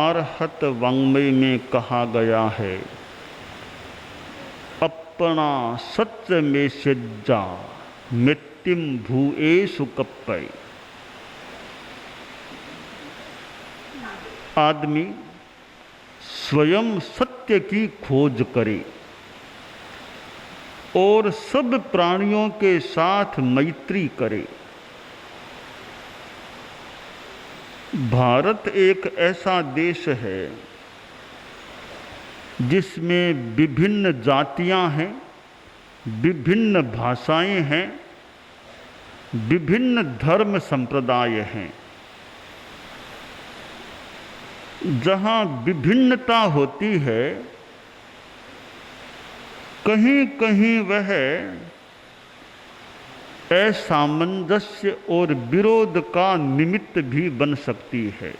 आर्हत वाङ्मय में कहा गया है, अपना सत्य में सज्जा मृत्युम भूएषु कप्पय। आदमी स्वयं सत्य की खोज करे और सब प्राणियों के साथ मैत्री करे। भारत एक ऐसा देश है जिसमें विभिन्न जातियां हैं, विभिन्न भाषाएं हैं, विभिन्न धर्म संप्रदाय हैं। जहाँ विभिन्नता होती है, कहीं कहीं वह असामंजस्य और विरोध का निमित्त भी बन सकती है,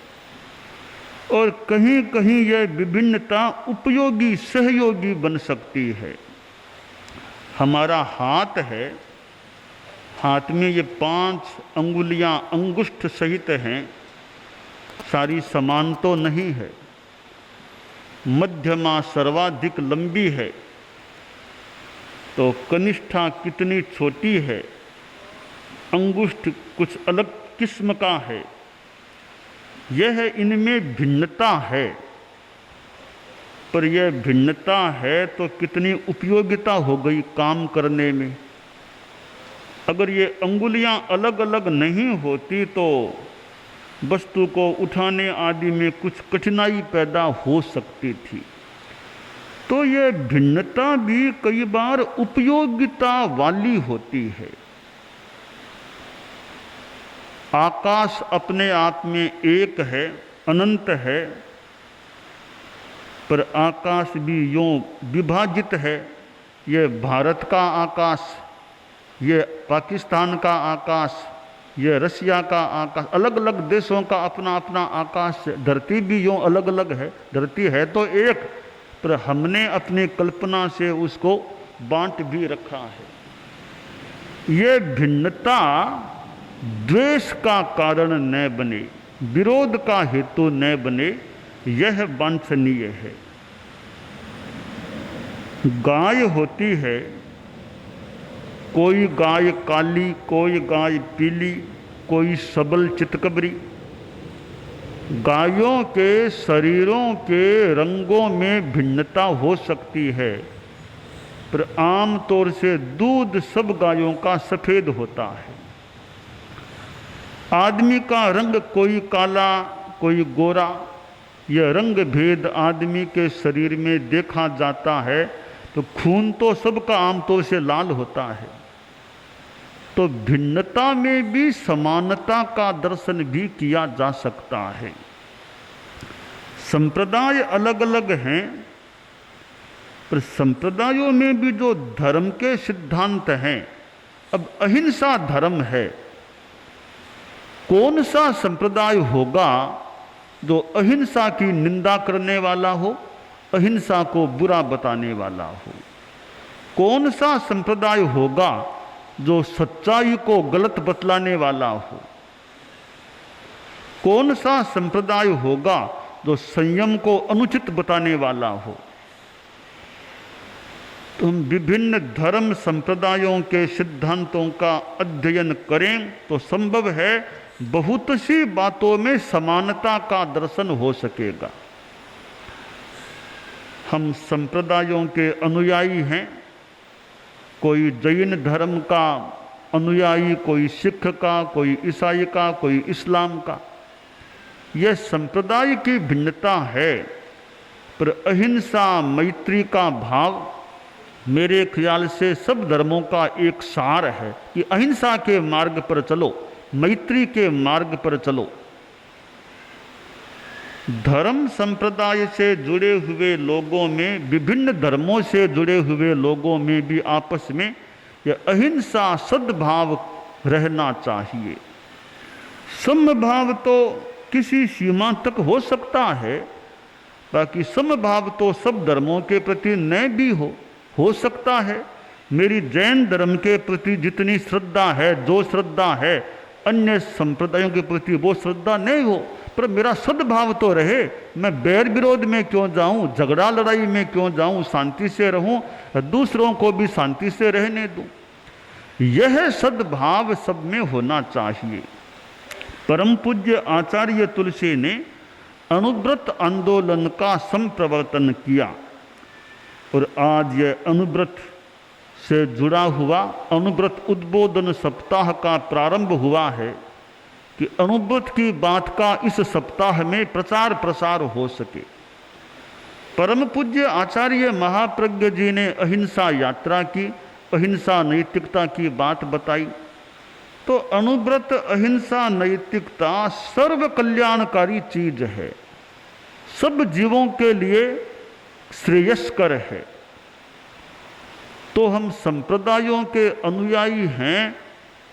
और कहीं कहीं यह विभिन्नता उपयोगी सहयोगी बन सकती है। हमारा हाथ है, हाथ में ये 5 अंगुलियां अंगुष्ठ सहित हैं, सारी समान तो नहीं है। मध्यमा सर्वाधिक लंबी है, तो कनिष्ठा कितनी छोटी है, अंगुष्ठ कुछ अलग किस्म का है। यह इनमें भिन्नता है, पर यह भिन्नता है तो कितनी उपयोगिता हो गई काम करने में। अगर ये अंगुलियां अलग अलग नहीं होती तो वस्तु को उठाने आदि में कुछ कठिनाई पैदा हो सकती थी। तो यह भिन्नता भी कई बार उपयोगिता वाली होती है। आकाश अपने आप में एक है, अनंत है, पर आकाश भी यूं विभाजित है। यह भारत का आकाश, यह पाकिस्तान का आकाश, यह रसिया का आकाश, अलग अलग देशों का अपना अपना आकाश। धरती भी यूं अलग अलग है, धरती है तो एक, पर हमने अपनी कल्पना से उसको बांट भी रखा है। यह भिन्नता द्वेष का कारण न बने, विरोध का हेतु न बने, यह वांछनीय है। गाय होती है, कोई गाय काली, कोई गाय पीली, कोई सबल चितकबरी। गायों के शरीरों के रंगों में भिन्नता हो सकती है, पर आम तौर से दूध सब गायों का सफ़ेद होता है। आदमी का रंग कोई काला, कोई गोरा, यह रंग भेद आदमी के शरीर में देखा जाता है। तो खून तो सबका आमतौर से लाल होता है। तो भिन्नता में भी समानता का दर्शन भी किया जा सकता है। संप्रदाय अलग अलग हैं, पर संप्रदायों में भी जो धर्म के सिद्धांत हैं, अब अहिंसा धर्म है। कौन सा संप्रदाय होगा जो अहिंसा की निंदा करने वाला हो, अहिंसा को बुरा बताने वाला हो? कौन सा संप्रदाय होगा जो सच्चाई को गलत बतलाने वाला हो? कौन सा संप्रदाय होगा जो संयम को अनुचित बताने वाला हो? तो हम विभिन्न धर्म संप्रदायों के सिद्धांतों का अध्ययन करें तो संभव है बहुत सी बातों में समानता का दर्शन हो सकेगा। हम संप्रदायों के अनुयायी हैं, कोई जैन धर्म का अनुयायी, कोई सिख का, कोई ईसाई का, कोई इस्लाम का। यह संप्रदाय की भिन्नता है, पर अहिंसा मैत्री का भाव मेरे ख्याल से सब धर्मों का एक सार है कि अहिंसा के मार्ग पर चलो, मैत्री के मार्ग पर चलो। धर्म संप्रदाय से जुड़े हुए लोगों में, विभिन्न धर्मों से जुड़े हुए लोगों में भी आपस में यह अहिंसा सद्भाव रहना चाहिए। समभाव तो किसी सीमा तक हो सकता है, बाकी समभाव तो सब धर्मों के प्रति न भी हो सकता है। मेरी जैन धर्म के प्रति जितनी श्रद्धा है, जो श्रद्धा है अन्य संप्रदायों के प्रति वो श्रद्धा नहीं हो, पर मेरा सद्भाव तो रहे, मैं बैर विरोध में क्यों जाऊं, झगड़ा लड़ाई में क्यों जाऊं, शांति से रहूं, दूसरों को भी शांति से रहने दूं। यह सद्भाव सब में होना चाहिए। परम पूज्य आचार्य तुलसी ने अनुव्रत आंदोलन का संप्रवर्तन किया और आज यह अनुव्रत से जुड़ा हुआ अनुव्रत उद्बोधन सप्ताह का प्रारंभ हुआ है कि अनुव्रत की बात का इस सप्ताह में प्रचार प्रसार हो सके। परम पूज्य आचार्य महाप्रज्ञ जी ने अहिंसा यात्रा की, अहिंसा नैतिकता की बात बताई। तो अनुव्रत अहिंसा नैतिकता सर्व कल्याणकारी चीज है, सब जीवों के लिए श्रेयस्कर है। तो हम संप्रदायों के अनुयायी हैं,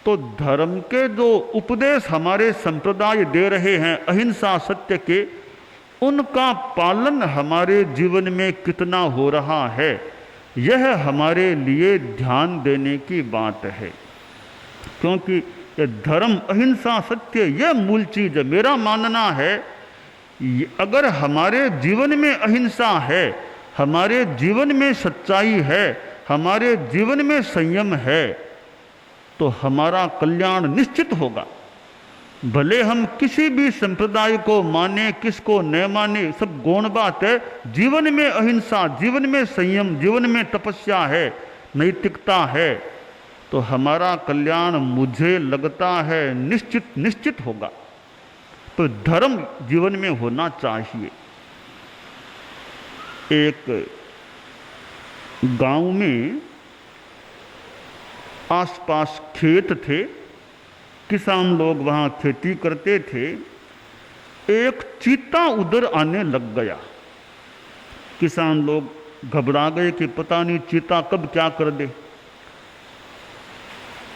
तो धर्म के जो उपदेश हमारे संप्रदाय दे रहे हैं अहिंसा सत्य के, उनका पालन हमारे जीवन में कितना हो रहा है, यह हमारे लिए ध्यान देने की बात है। क्योंकि ये धर्म अहिंसा सत्य यह मूल चीज है। मेरा मानना है अगर हमारे जीवन में अहिंसा है, हमारे जीवन में सच्चाई है, हमारे जीवन में संयम है, तो हमारा कल्याण निश्चित होगा। भले हम किसी भी संप्रदाय को माने, किसको न माने, सब गौण बात है। जीवन में अहिंसा, जीवन में संयम, जीवन में तपस्या है, नैतिकता है, तो हमारा कल्याण मुझे लगता है निश्चित होगा। तो धर्म जीवन में होना चाहिए। एक गांव में आसपास खेत थे, किसान लोग वहाँ खेती करते थे। एक चीता उधर आने लग गया। किसान लोग घबरा गए कि पता नहीं चीता कब क्या कर दे।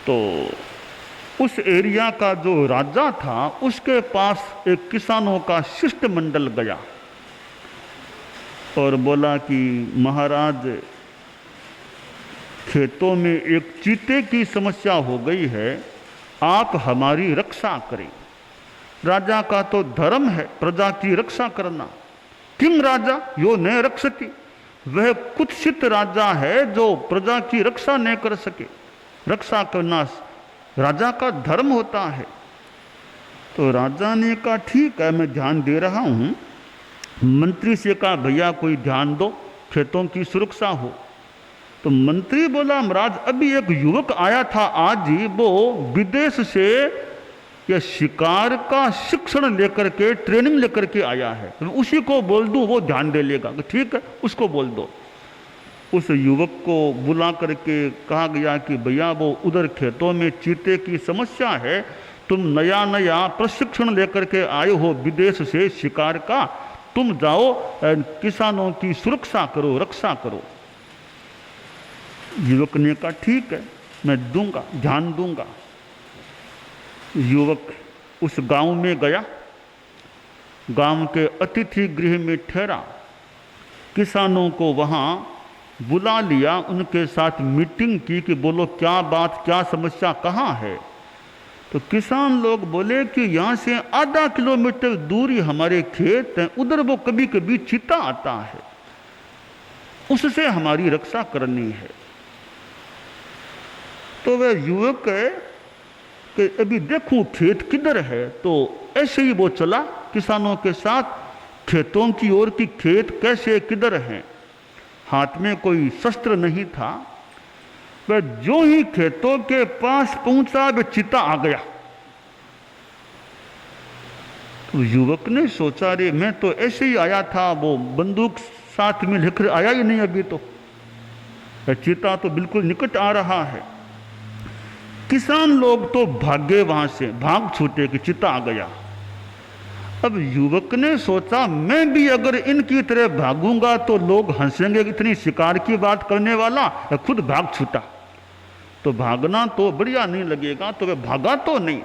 तो उस एरिया का जो राजा था, उसके पास एक किसानों का शिष्टमंडल गया और बोला कि महाराज, खेतों में एक चीते की समस्या हो गई है, आप हमारी रक्षा करें। राजा का तो धर्म है प्रजा की रक्षा करना। किंग राजा यो न रक्षति, वह कुत्सित राजा है जो प्रजा की रक्षा नहीं कर सके। रक्षा करना राजा का धर्म होता है। तो राजा ने कहा ठीक है, मैं ध्यान दे रहा हूँ। मंत्री से कहा भैया कोई ध्यान दो, खेतों की सुरक्षा हो। तो मंत्री बोला महाराज अभी एक युवक आया था आज ही, वो विदेश से यह शिकार का शिक्षण लेकर के, ट्रेनिंग लेकर के आया है, तो उसी को बोल दूं, वो ध्यान दे लेगा। ठीक है, उसको बोल दो। उस युवक को बुला करके कहा गया कि भैया वो उधर खेतों में चीते की समस्या है, तुम नया नया प्रशिक्षण लेकर के आए हो विदेश से शिकार का, तुम जाओ किसानों की सुरक्षा करो, रक्षा करो। युवक ने कहा ठीक है, मैं दूंगा, ध्यान दूंगा। युवक उस गांव में गया, गांव के अतिथि गृह में ठहरा, किसानों को वहां बुला लिया, उनके साथ मीटिंग की कि बोलो क्या बात, क्या समस्या, कहाँ है। तो किसान लोग बोले कि यहाँ से आधा किलोमीटर दूर ही हमारे खेत हैं, उधर वो कभी कभी चीता आता है, उससे हमारी रक्षा करनी है। तो वह युवक है कि अभी देखूं खेत किधर है। तो ऐसे ही वो चला किसानों के साथ खेतों की ओर की खेत कैसे किधर हैं। हाथ में कोई शस्त्र नहीं था। वह जो ही खेतों के पास पहुंचा वह चीता आ गया। तो युवक ने सोचा रे मैं तो ऐसे ही आया था, वो बंदूक साथ में लेकर आया ही नहीं, अभी तो चीता तो बिल्कुल निकट आ रहा है। किसान लोग तो भागे, वहां से भाग छूटे कि चीता आ गया। अब युवक ने सोचा मैं भी अगर इनकी तरह भागूंगा तो लोग हंसेंगे, इतनी शिकार की बात करने वाला, खुद भाग छूटा। तो भागना तो बढ़िया नहीं लगेगा, तो वह भागा तो नहीं।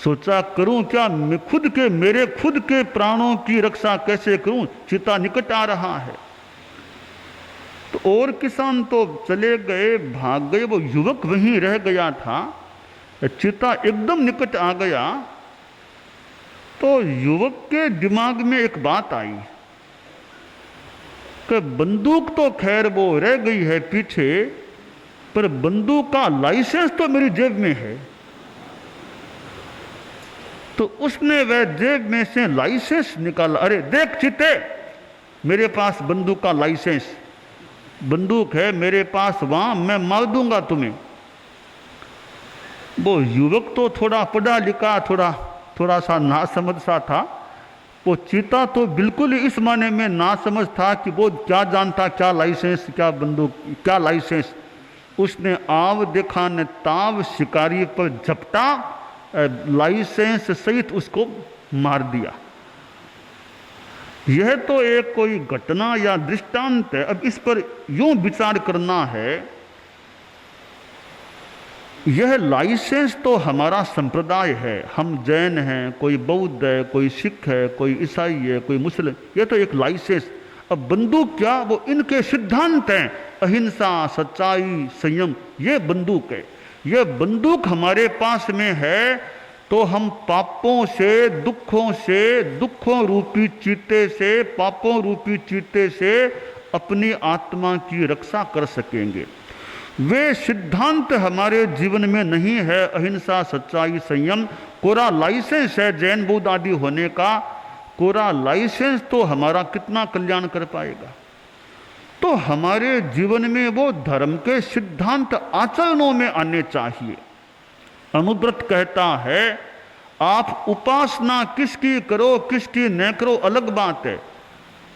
सोचा करूं क्या, मैं खुद के, मेरे खुद के प्राणों की रक्षा कैसे करूं, चीता निकट आ रहा है। तो और किसान तो चले गए, भाग गए, वो युवक वहीं रह गया था। चीता एकदम निकट आ गया तो युवक के दिमाग में एक बात आई कि बंदूक तो खैर वो रह गई है पीछे, पर बंदूक का लाइसेंस तो मेरी जेब में है। तो उसने वह जेब में से लाइसेंस निकाला। अरे देख चिते, मेरे पास बंदूक का लाइसेंस, बंदूक है मेरे पास, वहां मैं मार दूंगा तुम्हें। वो युवक तो थोड़ा पढ़ा लिखा, थोड़ा सा नासमझ सा था। वो चीता तो बिल्कुल इस माने में नासमझ था कि वो क्या जानता, क्या लाइसेंस, क्या बंदूक, क्या लाइसेंस। उसने आव देखा न ताव, शिकारी पर झपटा, लाइसेंस सहित उसको मार दिया। यह तो एक कोई घटना या दृष्टांत है। अब इस पर यूं विचार करना है, यह लाइसेंस तो हमारा संप्रदाय है, हम जैन हैं, कोई बौद्ध है, कोई सिख है, कोई ईसाई है, कोई मुस्लिम, यह तो एक लाइसेंस। अब बंदूक क्या, वो इनके सिद्धांत हैं, अहिंसा, सच्चाई, संयम, ये बंदूक है। यह बंदूक हमारे पास में है तो हम पापों से, दुखों रूपी चीते से, पापों रूपी चीते से अपनी आत्मा की रक्षा कर सकेंगे। वे सिद्धांत हमारे जीवन में नहीं है, अहिंसा, सच्चाई, संयम। कोरा लाइसेंस है जैन बौद्ध आदि होने का, कोरा लाइसेंस तो हमारा कितना कल्याण कर पाएगा। तो हमारे जीवन में वो धर्म के सिद्धांत आचरणों में आने चाहिए। अनुव्रत कहता है, आप उपासना किसकी करो किसकी न करो अलग बात है,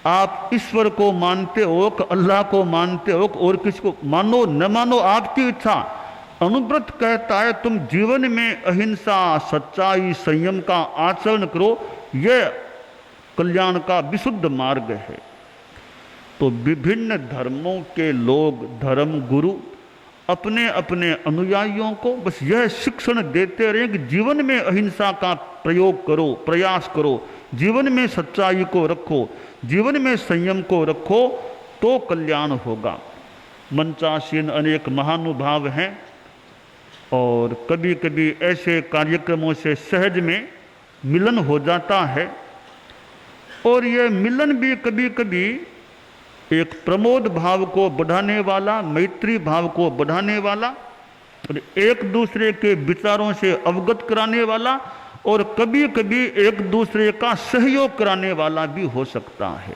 आप ईश्वर को मानते हो, अल्लाह को मानते हो, और किसको मानो न मानो आपकी इच्छा। अनुव्रत कहता है तुम जीवन में अहिंसा, सच्चाई, संयम का आचरण करो, यह कल्याण का विशुद्ध मार्ग है। तो विभिन्न धर्मों के लोग, धर्म गुरु अपने अपने अनुयायियों को बस यह शिक्षण देते रहे कि जीवन में अहिंसा का प्रयोग करो, प्रयास करो, जीवन में सच्चाई को रखो, जीवन में संयम को रखो, तो कल्याण होगा। मंचासीन अनेक महानुभाव हैं और कभी कभी ऐसे कार्यक्रमों से सहज में मिलन हो जाता है, और यह मिलन भी कभी कभी एक प्रमोद भाव को बढ़ाने वाला, मैत्री भाव को बढ़ाने वाला, और एक दूसरे के विचारों से अवगत कराने वाला, और कभी कभी एक दूसरे का सहयोग कराने वाला भी हो सकता है।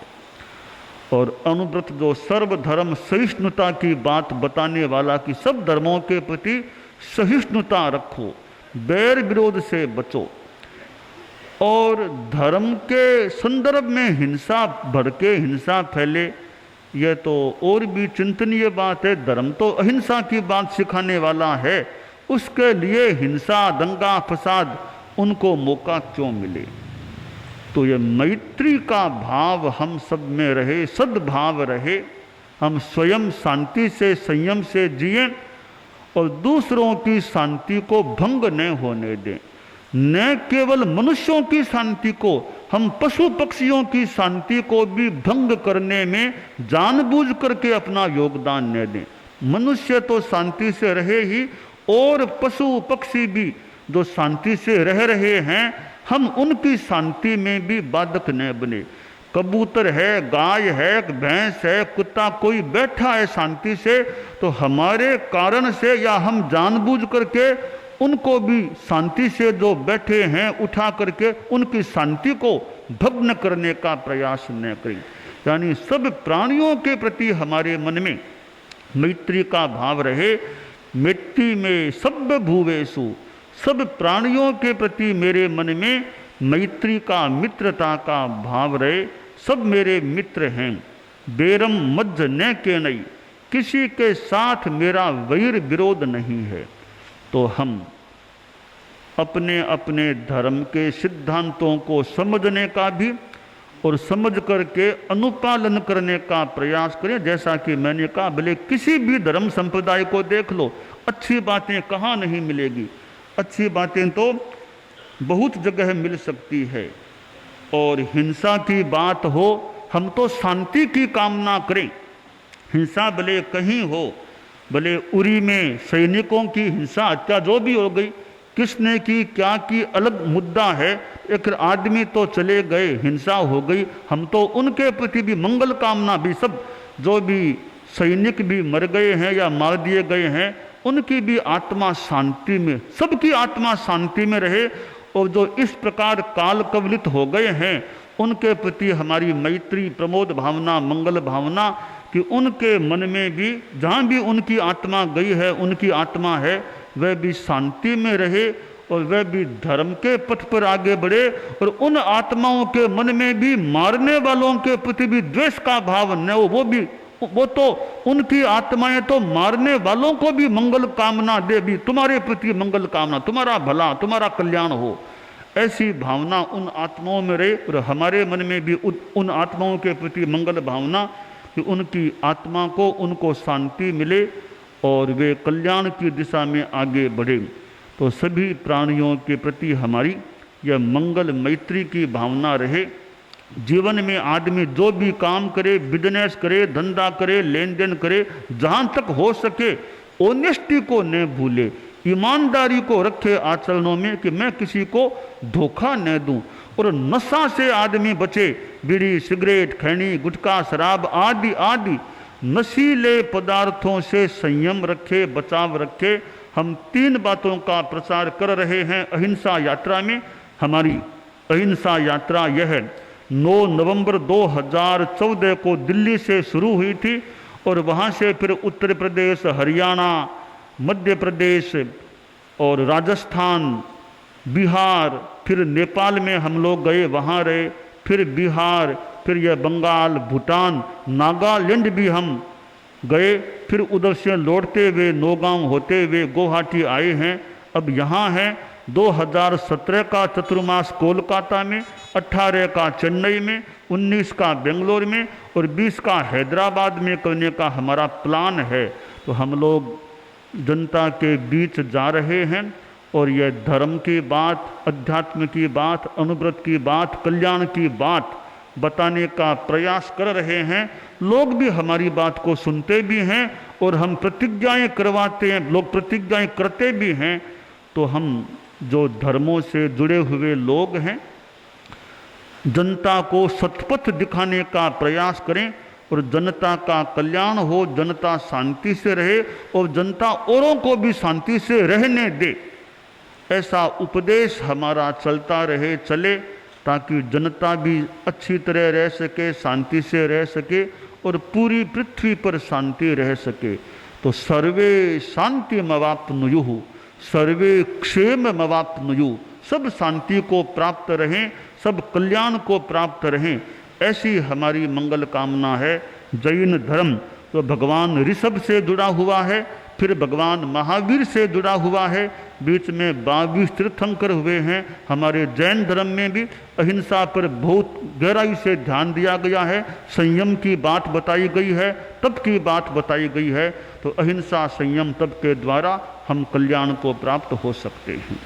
और अनुव्रत जो सर्वधर्म सहिष्णुता की बात बताने वाला कि सब धर्मों के प्रति सहिष्णुता रखो, बैर विरोध से बचो, और धर्म के संदर्भ में हिंसा भड़के, हिंसा फैले, यह तो और भी चिंतनीय बात है। धर्म तो अहिंसा की बात सिखाने वाला है, उसके लिए हिंसा, दंगा फसाद, उनको मौका क्यों मिले। तो ये मैत्री का भाव हम सब में रहे, सद्भाव रहे, हम स्वयं शांति से, संयम से जिए और दूसरों की शांति को भंग न होने दें। न केवल मनुष्यों की शांति को, हम पशु पक्षियों की शांति को भी भंग करने में जानबूझ करके अपना योगदान न दें। मनुष्य तो शांति से रहे ही, और पशु पक्षी भी जो शांति से रह रहे हैं, हम उनकी शांति में भी बाधक न बने। कबूतर है, गाय है, भैंस है, कुत्ता कोई बैठा है शांति से, तो हमारे कारण से या हम जानबूझ करके उनको भी शांति से जो बैठे हैं उठा करके उनकी शांति को भग्न करने का प्रयास न करें। यानी सब प्राणियों के प्रति हमारे मन में मैत्री का भाव रहे। मिट्टी में सब भूवेशु, सब प्राणियों के प्रति मेरे मन में मैत्री का, मित्रता का भाव रहे। सब मेरे मित्र हैं, बेरम मज्ज न के नहीं, किसी के साथ मेरा वैर विरोध नहीं है। तो हम अपने अपने धर्म के सिद्धांतों को समझने का भी और समझ करके अनुपालन करने का प्रयास करें। जैसा कि मैंने कहा, भले किसी भी धर्म संप्रदाय को देख लो, अच्छी बातें कहाँ नहीं मिलेगी, अच्छी बातें तो बहुत जगह मिल सकती है। और हिंसा की बात हो, हम तो शांति की कामना करें। हिंसा भले कहीं हो, भले उरी में सैनिकों की हिंसा, हत्या जो भी हो गई, किसने की क्या की अलग मुद्दा है। एक आदमी तो चले गए, हिंसा हो गई, हम तो उनके प्रति भी मंगल कामना भी, सब जो भी सैनिक भी मर गए हैं या मार दिए गए हैं उनकी भी आत्मा शांति में, सबकी आत्मा शांति में रहे। और जो इस प्रकार काल कवलित हो गए हैं उनके प्रति हमारी मैत्री, प्रमोद भावना, मंगल भावना कि उनके मन में भी, जहाँ भी उनकी आत्मा गई है, उनकी आत्मा है, वह भी शांति में रहे और वह भी धर्म के पथ पर आगे बढ़े। और उन आत्माओं के मन में भी मारने वालों के प्रति भी द्वेष का भाव न हो, वो तो उनकी आत्माएं तो मारने वालों को भी मंगल कामना दे, भी तुम्हारे प्रति मंगल कामना, तुम्हारा भला, तुम्हारा कल्याण हो, ऐसी भावना उन आत्माओं में रहे। और हमारे मन में भी उन आत्माओं के प्रति मंगल भावना कि उनकी आत्मा को, उनको शांति मिले और वे कल्याण की दिशा में आगे बढ़े। तो सभी प्राणियों के प्रति हमारी यह मंगल मैत्री की भावना रहे। जीवन में आदमी जो भी काम करे, बिजनेस करे, धंधा करे, लेन देन करे, जहाँ तक हो सके ऑनेस्टी को न भूले, ईमानदारी को रखे आचरणों में कि मैं किसी को धोखा न दूं। और नशा से आदमी बचे, बीड़ी, सिगरेट, खैनी, गुटखा, शराब आदि आदि नशीले पदार्थों से संयम रखे, बचाव रखे। हम 3 बातों का प्रचार कर रहे हैं अहिंसा यात्रा में। हमारी अहिंसा यात्रा यह है 9 नवंबर 2014 को दिल्ली से शुरू हुई थी और वहाँ से फिर उत्तर प्रदेश, हरियाणा, मध्य प्रदेश और राजस्थान, बिहार, फिर नेपाल में हम लोग गए, वहाँ रहे, फिर बिहार, फिर यह बंगाल, भूटान, नागालैंड भी हम गए, फिर उधर से लौटते हुए नौगांव होते हुए गुवाहाटी आए हैं। अब यहाँ हैं 2017 का चतुर्मास कोलकाता में, 18 का चेन्नई में, 19 का बेंगलोर में और 20 का हैदराबाद में करने का हमारा प्लान है। तो हम लोग जनता के बीच जा रहे हैं और यह धर्म की बात, अध्यात्म की बात, अनुव्रत की बात, कल्याण की बात बताने का प्रयास कर रहे हैं। लोग भी हमारी बात को सुनते भी हैं और हम प्रतिज्ञाएं करवाते हैं, लोग प्रतिज्ञाएं करते भी हैं। तो हम जो धर्मों से जुड़े हुए लोग हैं, जनता को सतपथ दिखाने का प्रयास करें और जनता का कल्याण हो, जनता शांति से रहे और जनता औरों को भी शांति से रहने दे, ऐसा उपदेश हमारा चलता रहे, चले, ताकि जनता भी अच्छी तरह रह सके, शांति से रह सके और पूरी पृथ्वी पर शांति रह सके। तो सर्वे शांति मवाप्नुयुः, सर्वे क्षेम मवाप्नुयुः, सब शांति को प्राप्त रहें, सब कल्याण को प्राप्त रहें, ऐसी हमारी मंगल कामना है। जैन धर्म तो भगवान ऋषभ से जुड़ा हुआ है, फिर भगवान महावीर से जुड़ा हुआ है, बीच में 22 तीर्थंकर हुए हैं। हमारे जैन धर्म में भी अहिंसा पर बहुत गहराई से ध्यान दिया गया है, संयम की बात बताई गई है, तप की बात बताई गई है। तो अहिंसा, संयम, तप के द्वारा हम कल्याण को प्राप्त हो सकते हैं।